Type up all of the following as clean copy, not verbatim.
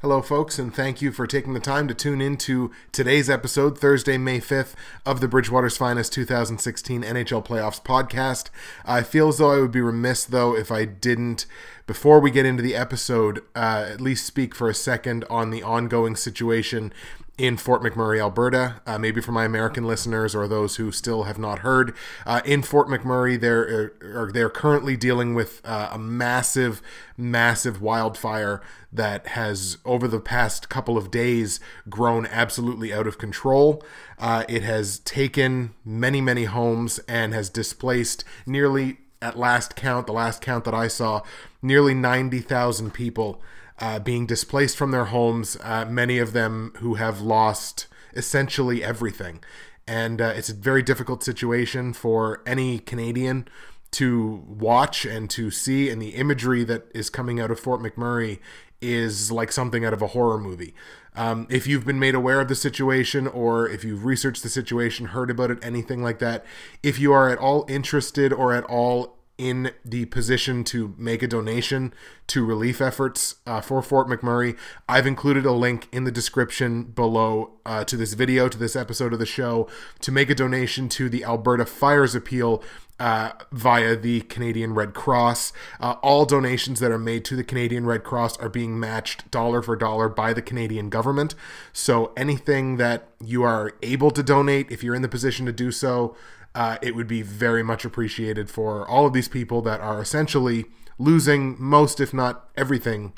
Hello, folks, and thank you for taking the time to tune into today's episode, Thursday, May 5th, of the Bridgewater's Finest 2016 NHL Playoffs podcast. I feel as though I would be remiss, though, if I didn't, before we get into the episode, at least speak for a second on the ongoing situation in Fort McMurray, Alberta, maybe for my American listeners or those who still have not heard. In Fort McMurray, they're currently dealing with a massive wildfire that has, over the past couple of days, grown absolutely out of control. It has taken many homes and has displaced nearly, at last count, the last count that I saw, nearly 90,000 people being displaced from their homes, many of them who have lost essentially everything. And it's a very difficult situation for any Canadian to watch and to see, and the imagery that is coming out of Fort McMurray is like something out of a horror movie. If you've been made aware of the situation, or if you've researched the situation, heard about it, anything like that, if you are at all interested or at all in the position to make a donation to relief efforts for Fort McMurray, I've included a link in the description below to this video, to this episode of the show, to make a donation to the Alberta Fires Appeal via the Canadian Red Cross. All donations that are made to the Canadian Red Cross are being matched dollar for dollar by the Canadian government. So anything that you are able to donate, if you're in the position to do so, it would be very much appreciated for all of these people that are essentially losing most, if not everything,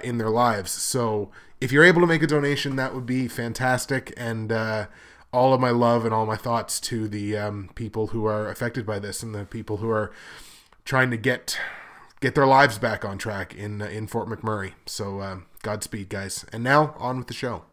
in their lives. So if you're able to make a donation, that would be fantastic. And all of my love and all my thoughts to the people who are affected by this and the people who are trying to get their lives back on track in Fort McMurray. So Godspeed, guys. And now on with the show.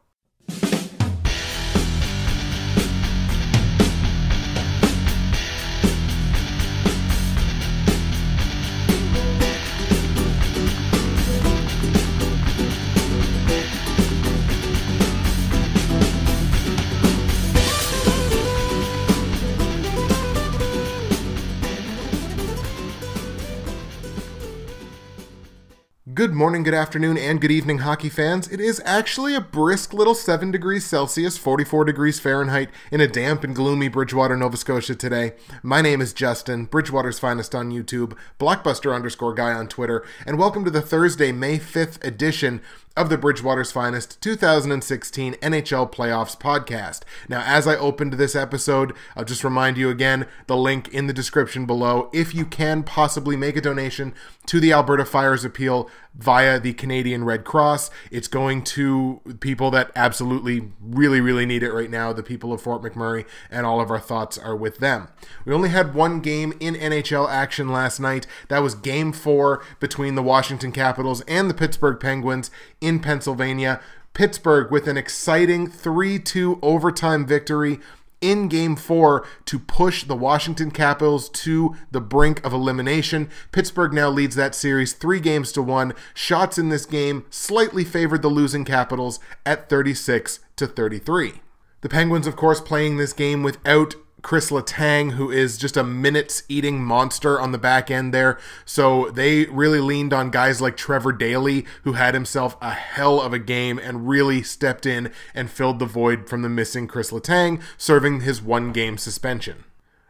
Good morning, good afternoon, and good evening, hockey fans. It is actually a brisk little 7 degrees Celsius, 44 degrees Fahrenheit, in a damp and gloomy Bridgewater, Nova Scotia today. My name is Justin, Bridgewater's Finest on YouTube, Blockbuster_guy on Twitter, and welcome to the Thursday, May 5th edition of the Bridgewater's Finest 2016 NHL Playoffs podcast. Now, as I opened this episode, I'll just remind you again, the link in the description below. If you can possibly make a donation to the Alberta Fires Appeal via the Canadian Red Cross, it's going to people that absolutely really need it right now, the people of Fort McMurray, and all of our thoughts are with them. We only had one game in NHL action last night. That was Game 4 between the Washington Capitals and the Pittsburgh Penguins in Pennsylvania. Pittsburgh with an exciting 3-2 overtime victory in Game 4 to push the Washington Capitals to the brink of elimination. Pittsburgh now leads that series 3-1. Shots in this game slightly favored the losing Capitals at 36-33. The Penguins, of course, playing this game without Chris Letang, who is just a minutes-eating monster on the back end there. So they really leaned on guys like Trevor Daley, who had himself a hell of a game and really stepped in and filled the void from the missing Chris Letang, serving his 1-game suspension.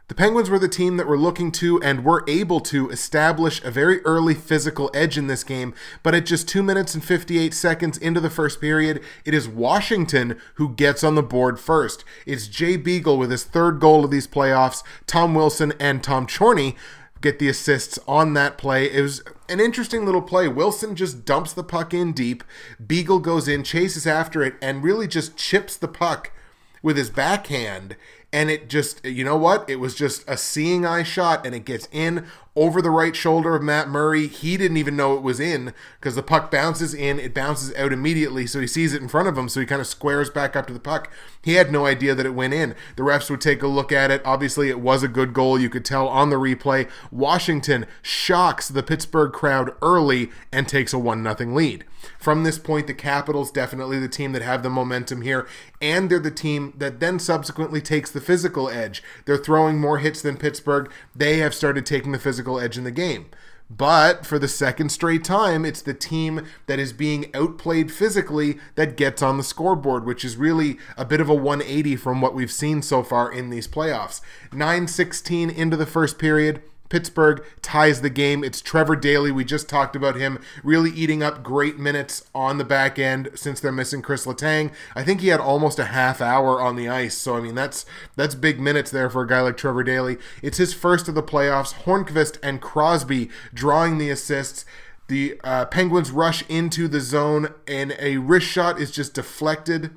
The Penguins were the team that were looking to and were able to establish a very early physical edge in this game, but at just 2 minutes and 58 seconds into the first period, it is Washington who gets on the board first. It's Jay Beagle with his 3rd goal of these playoffs. Tom Wilson and Tom Chorney get the assists on that play. It was an interesting little play. Wilson just dumps the puck in deep. Beagle goes in, chases after it, and really just chips the puck with his backhand. And it just, you know what? It was just a seeing eye shot, and it gets in over the right shoulder of Matt Murray. He didn't even know it was in because the puck bounces in, it bounces out immediately, so he sees it in front of him, so he kind of squares back up to the puck. He had no idea that it went in. The refs would take a look at it. Obviously, it was a good goal. You could tell on the replay. Washington shocks the Pittsburgh crowd early and takes a 1-0 lead. From this point, the Capitals, definitely the team that have the momentum here, and they're the team that then subsequently takes the physical edge. They're throwing more hits than Pittsburgh. They have started taking the physical edge in the game. But for the second straight time, it's the team that is being outplayed physically that gets on the scoreboard, which is really a bit of a 180 from what we've seen so far in these playoffs. 9:16 into the first period. Pittsburgh ties the game. It's Trevor Daley. We just talked about him really eating up great minutes on the back end since they're missing Chris Letang. I think he had almost a half hour on the ice. So, I mean, that's big minutes there for a guy like Trevor Daley. It's his first of the playoffs. Hornqvist and Crosby drawing the assists. The Penguins rush into the zone, and a wrist shot is just deflected.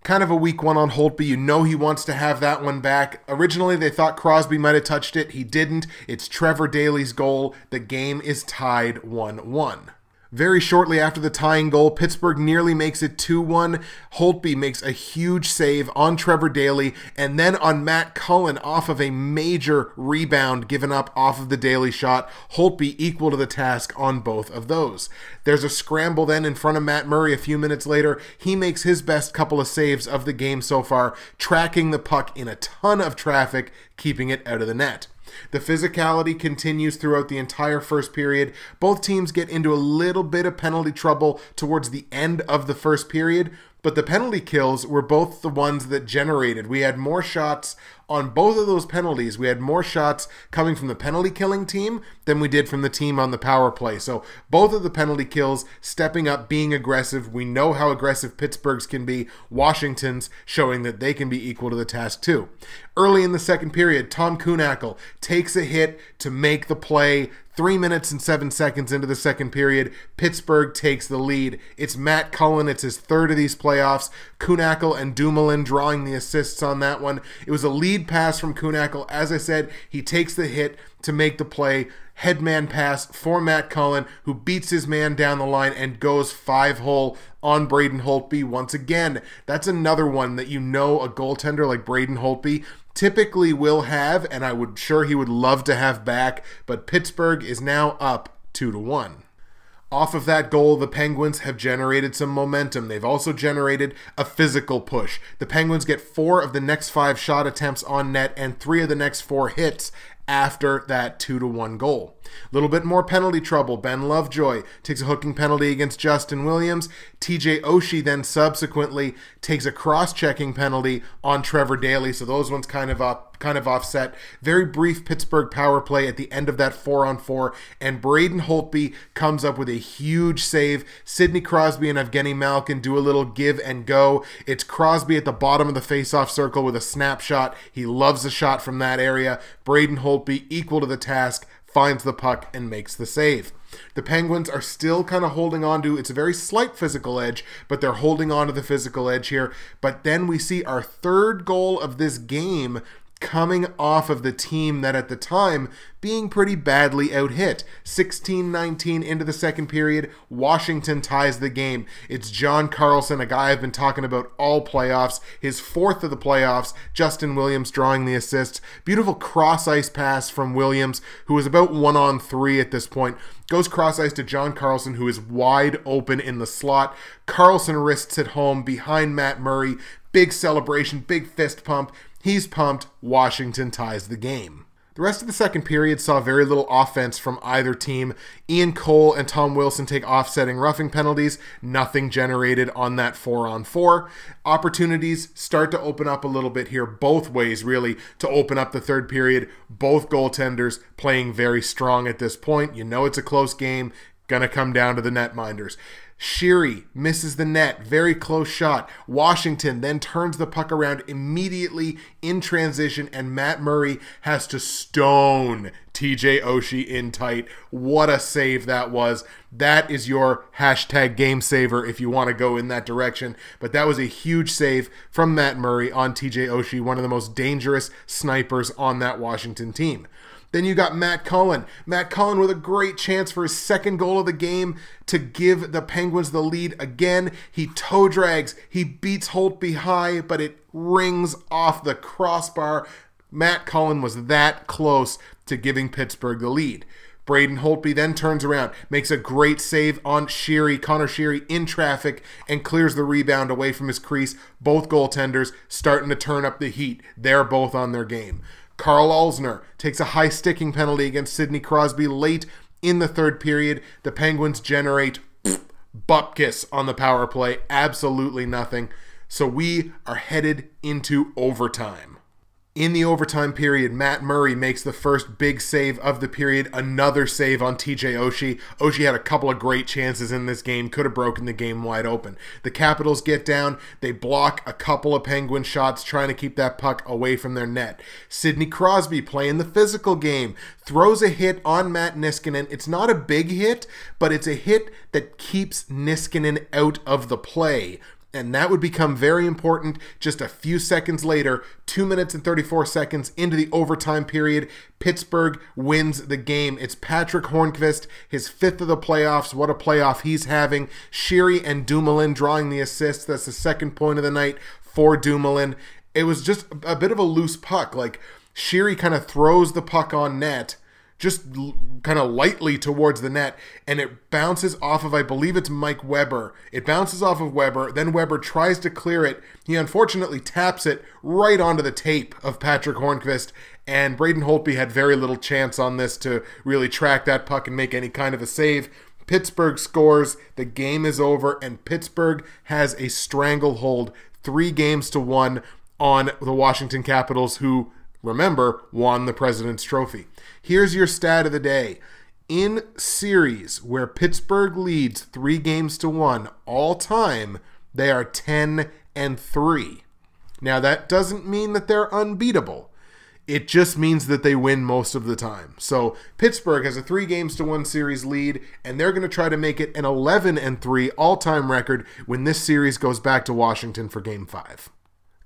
Kind of a weak one on Holtby. You know he wants to have that one back. Originally, they thought Crosby might have touched it. He didn't. It's Trevor Daley's goal. The game is tied 1-1. Very shortly after the tying goal, Pittsburgh nearly makes it 2-1. Holtby makes a huge save on Trevor Daley and then on Matt Cullen off of a major rebound given up off of the Daley shot. Holtby equal to the task on both of those. There's a scramble then in front of Matt Murray a few minutes later. He makes his best couple of saves of the game so far, tracking the puck in a ton of traffic, keeping it out of the net. The physicality continues throughout the entire first period. Both teams get into a little bit of penalty trouble towards the end of the first period, but the penalty kills were both the ones that generated. We had more shots on both of those penalties. We had more shots coming from the penalty killing team than we did from the team on the power play. So both of the penalty kills stepping up, being aggressive. We know how aggressive Pittsburgh's can be. Washington's showing that they can be equal to the task too. Early in the second period, Tom Kuhnhackl takes a hit to make the play. 3 minutes and 7 seconds into the second period, Pittsburgh takes the lead. It's Matt Cullen. It's his third of these playoffs. Kuhnhackl and Dumoulin drawing the assists on that one. It was a lead pass from Kuhnhackl. As I said, he takes the hit to make the play. Headman pass for Matt Cullen, who beats his man down the line and goes 5-hole on Braden Holtby. Once again, that's another one that you know a goaltender like Braden Holtby typically will have, and I would sure he would love to have back, but Pittsburgh is now up 2-1. Off of that goal, the Penguins have generated some momentum. They've also generated a physical push. The Penguins get 4 of the next 5 shot attempts on net and 3 of the next 4 hits after that 2-1 goal. A little bit more penalty trouble. Ben Lovejoy takes a hooking penalty against Justin Williams. TJ Oshie then subsequently takes a cross-checking penalty on Trevor Daley, so those ones kind of offset. Very brief Pittsburgh power play at the end of that 4-on-4, and Braden Holtby comes up with a huge save. Sidney Crosby and Evgeny Malkin do a little give and go. It's Crosby at the bottom of the face-off circle with a snapshot. He loves a shot from that area. Braden Holtby, equal to the task, finds the puck and makes the save. The Penguins are still kind of holding on to, it's a very slight physical edge, but they're holding on to the physical edge here. But then we see our third goal of this game coming off of the team that at the time being pretty badly out-hit. 16-19 into the second period, Washington ties the game. It's John Carlson, a guy I've been talking about all playoffs, his 4th of the playoffs. Justin Williams drawing the assists. Beautiful cross-ice pass from Williams, who is about 1-on-3 at this point. Goes cross-ice to John Carlson, who is wide open in the slot. Carlson wrists it home behind Matt Murray. Big celebration, big fist pump. He's pumped. Washington ties the game. The rest of the second period saw very little offense from either team. Ian Cole and Tom Wilson take offsetting roughing penalties. Nothing generated on that 4-on-4. Opportunities start to open up a little bit here, both ways really, to open up the third period. Both goaltenders playing very strong at this point. You know it's a close game. Gonna come down to the netminders. Shea misses the net, very close shot. Washington then turns the puck around immediately in transition, and Matt Murray has to stone TJ Oshie in tight. What a save that was. That is your hashtag game saver if you want to go in that direction. But that was a huge save from Matt Murray on TJ Oshie, one of the most dangerous snipers on that Washington team. Then you got Matt Cullen. Matt Cullen with a great chance for his second goal of the game to give the Penguins the lead again. He toe drags. He beats Holtby high, but it rings off the crossbar. Matt Cullen was that close to giving Pittsburgh the lead. Braden Holtby then turns around, makes a great save on Shea, Connor Shea in traffic, and clears the rebound away from his crease. Both goaltenders starting to turn up the heat. They're both on their game. Carl Alsner takes a high sticking penalty against Sidney Crosby late In the third period, the Penguins generate bupkis on the power play. Absolutely nothing. So we are headed into overtime. In the overtime period, Matt Murray makes the first big save of the period, another save on TJ Oshie. Oshie had a couple of great chances in this game, could have broken the game wide open. The Capitals get down, they block a couple of Penguin shots, trying to keep that puck away from their net. Sidney Crosby, playing the physical game, throws a hit on Matt Niskanen. It's not a big hit, but it's a hit that keeps Niskanen out of the play. And that would become very important just a few seconds later, 2 minutes and 34 seconds into the overtime period. Pittsburgh wins the game. It's Patrick Hornqvist, his 5th of the playoffs. What a playoff he's having. Shea and Dumoulin drawing the assists. That's the second point of the night for Dumoulin. It was just a bit of a loose puck. Like, Shea kind of throws the puck on net, just kind of lightly towards the net, and it bounces off of, I believe it's Mike Weber. It bounces off of Weber, then Weber tries to clear it. He unfortunately taps it right onto the tape of Patrick Hornqvist, and Braden Holtby had very little chance on this to really track that puck and make any kind of a save. Pittsburgh scores, the game is over, and Pittsburgh has a stranglehold 3-1 on the Washington Capitals, who, remember, won the President's Trophy. Here's your stat of the day. In series where Pittsburgh leads 3-1 all time, they are 10-3. Now, that doesn't mean that they're unbeatable. It just means that they win most of the time. So Pittsburgh has a 3-1 series lead, and they're going to try to make it an 11-3 all-time record when this series goes back to Washington for Game 5.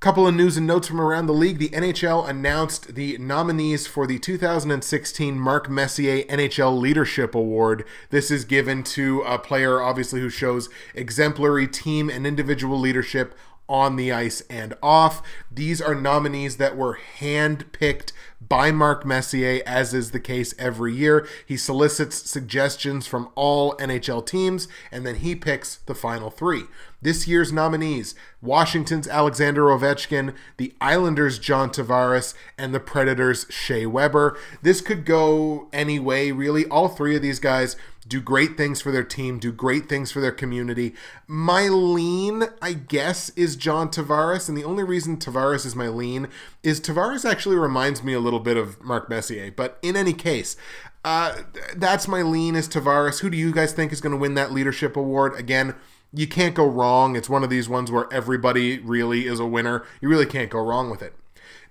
Couple of news and notes from around the league. The NHL announced the nominees for the 2016 Mark Messier NHL Leadership Award. This is given to a player, obviously, who shows exemplary team and individual leadership on the ice and off. These are nominees that were hand-picked by Mark Messier, as is the case every year. He solicits suggestions from all NHL teams, and then he picks the final 3. This year's nominees: Washington's Alexander Ovechkin, the Islanders' John Tavares, and the Predators' Shea Weber. This could go any way, really. All 3 of these guys do great things for their team, do great things for their community. My lean, I guess, is John Tavares, and the only reason Tavares is my lean is Tavares actually reminds me a little bit of Mark Messier. But in any case, that's my lean, is Tavares. Who do you guys think is going to win that leadership award? Again, you can't go wrong. It's one of these ones where everybody really is a winner. You really can't go wrong with it.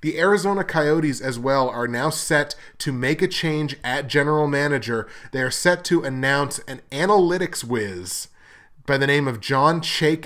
The Arizona Coyotes as well are now set to make a change at general manager. They are set to announce an analytics whiz by the name of John Shea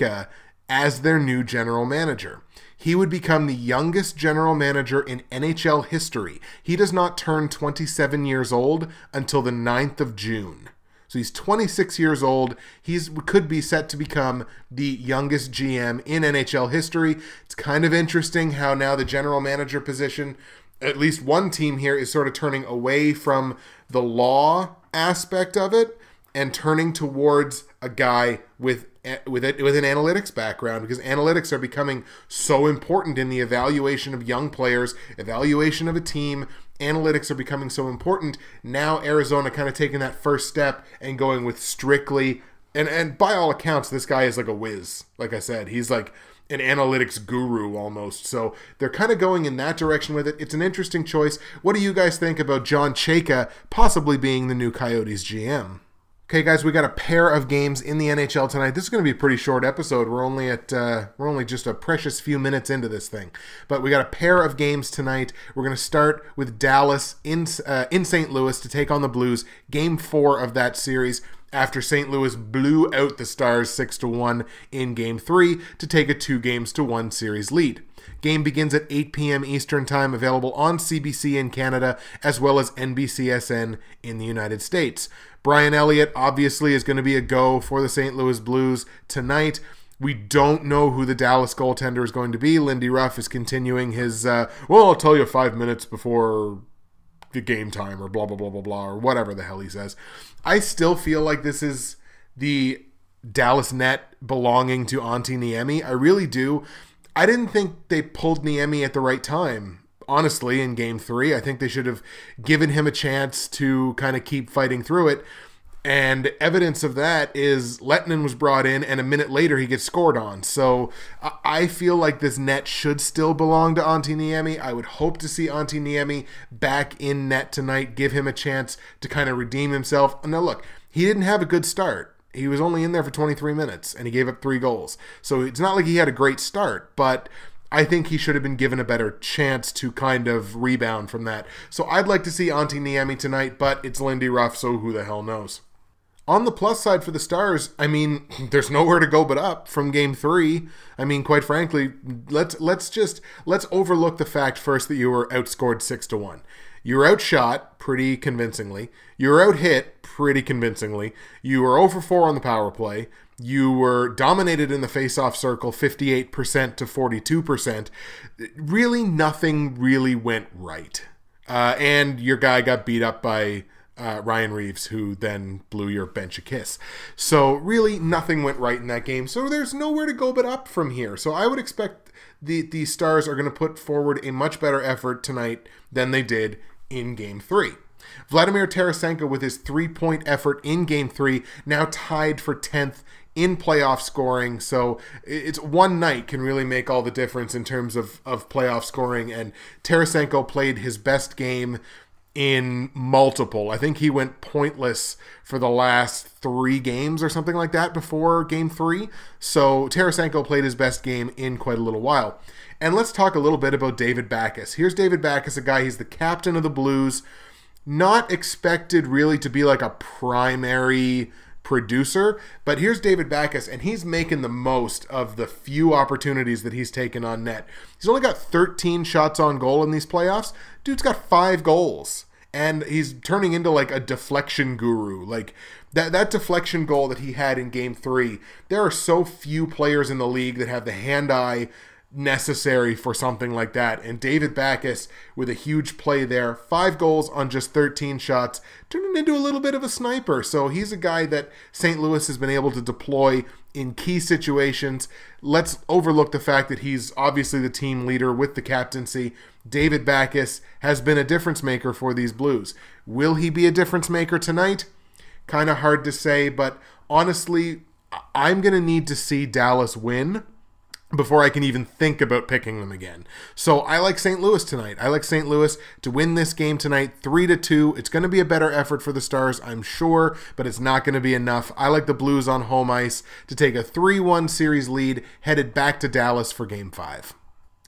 as their new general manager. He would become the youngest general manager in NHL history. He does not turn 27 years old until the 9th of June. So he's 26 years old. He could be set to become the youngest GM in NHL history. It's kind of interesting how now the general manager position, at least one team here, is sort of turning away from the law aspect of it and turning towards a guy with an analytics background, because analytics are becoming so important in the evaluation of young players, evaluation of a team. Analytics are becoming so important. Now Arizona kind of taking that first step and going with strictly, and by all accounts, this guy is like a whiz. Like I said, he's like an analytics guru almost. So they're kind of going in that direction with it. It's an interesting choice. What do you guys think about John Shea possibly being the new Coyotes GM? Okay, guys, we got a pair of games in the NHL tonight. This is going to be a pretty short episode. We're only just a precious few minutes into this thing, but we got a pair of games tonight. We're going to start with Dallas in St. Louis to take on the Blues. Game 4 of that series, after St. Louis blew out the Stars 6-1 in Game 3 to take a 2-1 series lead. Game begins at 8 p.m. Eastern Time, available on CBC in Canada, as well as NBCSN in the United States. Brian Elliott obviously is going to be a go for the St. Louis Blues tonight. We don't know who the Dallas goaltender is going to be. Lindy Ruff is continuing his, I'll tell you 5 minutes before the game time, or blah, blah, blah, blah, blah, or whatever the hell he says. I still feel like this is the Dallas net belonging to Antti Niemi. I really do. I didn't think they pulled Niemi at the right time. honestly, in game 3, I think they should have given him a chance to kind of keep fighting through it. And evidence of that is Lettinen was brought in, and a minute later he gets scored on. So I feel like this net should still belong to Antti Niemi. I would hope to see Antti Niemi back in net tonight, give him a chance to kind of redeem himself. Now look, he didn't have a good start. He was only in there for 23 minutes, and he gave up 3 goals. So it's not like he had a great start, but I think he should have been given a better chance to kind of rebound from that. So I'd like to see Antti Niemi tonight, but it's Lindy Ruff, so who the hell knows. On the plus side for the Stars, I mean, there's nowhere to go but up from game 3. I mean, quite frankly, let's overlook the fact first that you were outscored 6-1. You were outshot pretty convincingly. You were outhit pretty convincingly. You were 0 for 4 on the power play. You were dominated in the face-off circle, 58% to 42%. Really, nothing really went right. And your guy got beat up by Ryan Reeves, who then blew your bench a kiss. So really nothing went right in that game. So there's nowhere to go but up from here. So I would expect the Stars are going to put forward a much better effort tonight than they did in game 3. Vladimir Tarasenko, with his 3-point effort in game 3, now tied for 10th in playoff scoring. So it's one night can really make all the difference in terms of playoff scoring. And Tarasenko played his best game in multiple. I think he went pointless for the last 3 games or something like that before game 3. So Tarasenko played his best game in quite a little while. And let's talk a little bit about David Backes. Here's David Backes, a guy, he's the captain of the Blues. Not expected really to be like a primary producer, but here's David Backes, and he's making the most of the few opportunities that he's taken on net. He's only got 13 shots on goal in these playoffs. Dude's got 5 goals, and he's turning into like a deflection guru. Like that deflection goal that he had in game 3, there are so few players in the league that have the hand-eye necessary for something like that. And David Backes, with a huge play there, 5 goals on just 13 shots, turning into a little bit of a sniper. So he's a guy that St. Louis has been able to deploy in key situations. Let's overlook the fact that he's obviously the team leader with the captaincy. David Backes has been a difference maker for these Blues. Will he be a difference maker tonight? Kind of hard to say, but honestly, I'm going to need to see Dallas win before I can even think about picking them again. So I like St. Louis tonight. I like St. Louis to win this game tonight, 3-2. It's going to be a better effort for the Stars, I'm sure, but it's not going to be enough. I like the Blues on home ice to take a 3-1 series lead, headed back to Dallas for Game 5.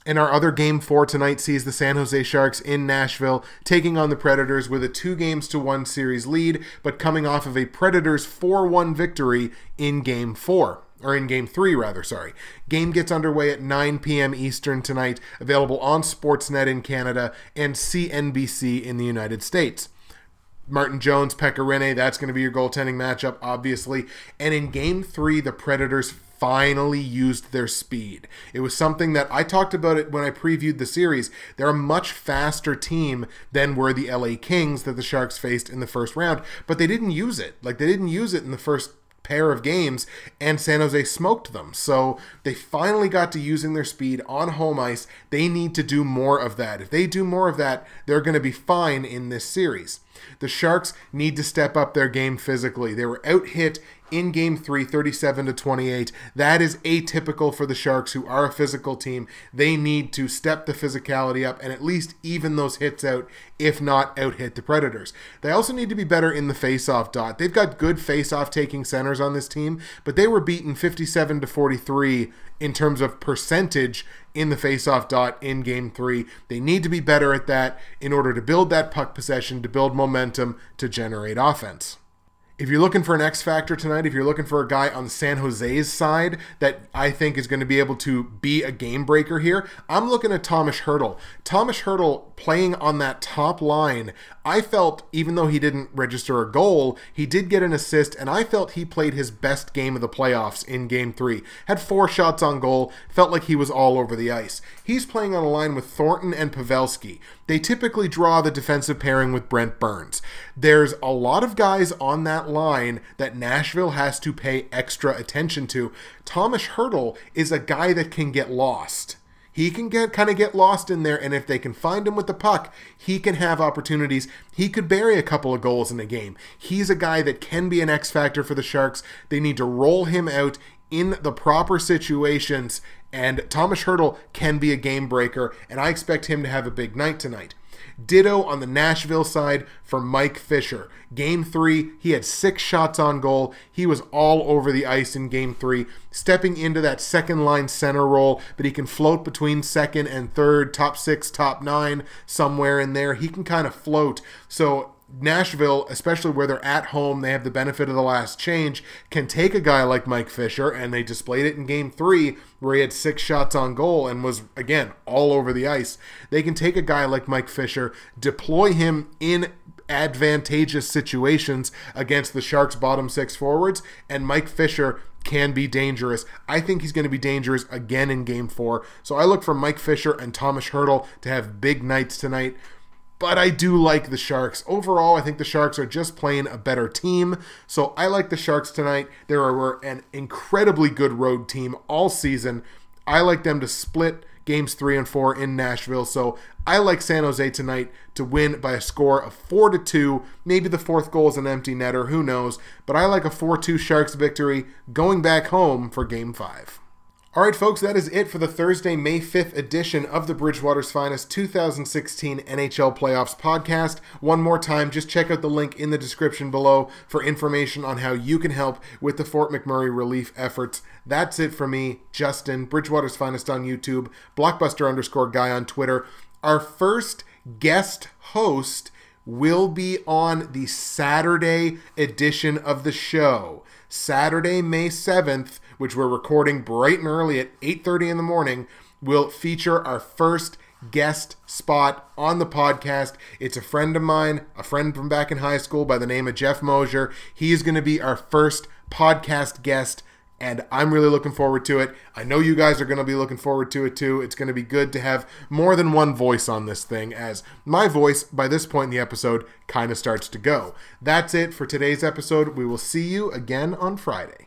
And our other Game 4 tonight sees the San Jose Sharks in Nashville taking on the Predators with a 2-1 series lead, but coming off of a Predators 4-1 victory in Game 4. Or in Game 3, rather, sorry. Game gets underway at 9 p.m. Eastern tonight, available on Sportsnet in Canada and CNBC in the United States. Martin Jones, Pekka Rinne, that's going to be your goaltending matchup, obviously. And in Game 3, the Predators finally used their speed. It was something that I talked about it when I previewed the series. They're a much faster team than were the LA Kings that the Sharks faced in the first round, but they didn't use it. Like, they didn't use it in the first pair of games, and San Jose smoked them. So they finally got to using their speed on home ice. They need to do more of that. If they do more of that, they're going to be fine in this series. The Sharks need to step up their game physically. They were out-hit in Game 3, 37-28. That is atypical for the Sharks, who are a physical team. They need to step the physicality up and at least even those hits out, if not out-hit the Predators. They also need to be better in the face-off dot. They've got good face-off taking centers on this team, but they were beaten 57-43 in terms of percentage in the face-off dot in Game 3. They need to be better at that in order to build that puck possession, to build momentum, to generate offense. If you're looking for an X factor tonight, if you're looking for a guy on San Jose's side that I think is going to be able to be a game breaker here, I'm looking at Thomas Hertl. Thomas Hertl playing on that top line, I felt, even though he didn't register a goal, he did get an assist, and I felt he played his best game of the playoffs in Game 3. Had 4 shots on goal, felt like he was all over the ice. He's playing on a line with Thornton and Pavelski. They typically draw the defensive pairing with Brent Burns. There's a lot of guys on that line that Nashville has to pay extra attention to. Thomas Hertl is a guy that can get lost. He can get lost in there, and if they can find him with the puck, he can have opportunities. He could bury a couple of goals in a game. He's a guy that can be an X factor for the Sharks. They need to roll him out in the proper situations, and Thomas Hertl can be a game breaker, and I expect him to have a big night tonight. Ditto on the Nashville side for Mike Fisher. Game 3, he had 6 shots on goal. He was all over the ice in Game 3, stepping into that second-line center role, but he can float between second and third, top 6, top 9, somewhere in there. He can kind of float. So Nashville, especially where they're at home, they have the benefit of the last change, can take a guy like Mike Fisher, and they displayed it in Game 3 where he had 6 shots on goal and was, again, all over the ice. They can take a guy like Mike Fisher, deploy him in advantageous situations against the Sharks' bottom 6 forwards, and Mike Fisher can be dangerous. I think he's going to be dangerous again in Game 4. So I look for Mike Fisher and Thomas Hertl to have big nights tonight. But I do like the Sharks. Overall, I think the Sharks are just playing a better team. So I like the Sharks tonight. They were an incredibly good road team all season. I like them to split Games 3 and 4 in Nashville. So I like San Jose tonight to win by a score of 4-2. Maybe the 4th goal is an empty netter. Who knows? But I like a 4-2 Sharks victory going back home for Game 5. All right, folks, that is it for the Thursday, May 5th edition of the Bridgewater's Finest 2016 NHL Playoffs podcast. One more time, just check out the link in the description below for information on how you can help with the Fort McMurray relief efforts. That's it for me, Justin, Bridgewater's Finest on YouTube, Blockbuster_guy on Twitter. Our first guest host will be on the Saturday edition of the show. Saturday, May 7th, which we're recording bright and early at 8:30 in the morning, will feature our first guest spot on the podcast. It's a friend of mine, a friend from back in high school by the name of Jeff Mosier. He is going to be our first podcast guest, and I'm really looking forward to it. I know you guys are going to be looking forward to it too. It's going to be good to have more than one voice on this thing, as my voice, by this point in the episode, kind of starts to go. That's it for today's episode. We will see you again on Friday.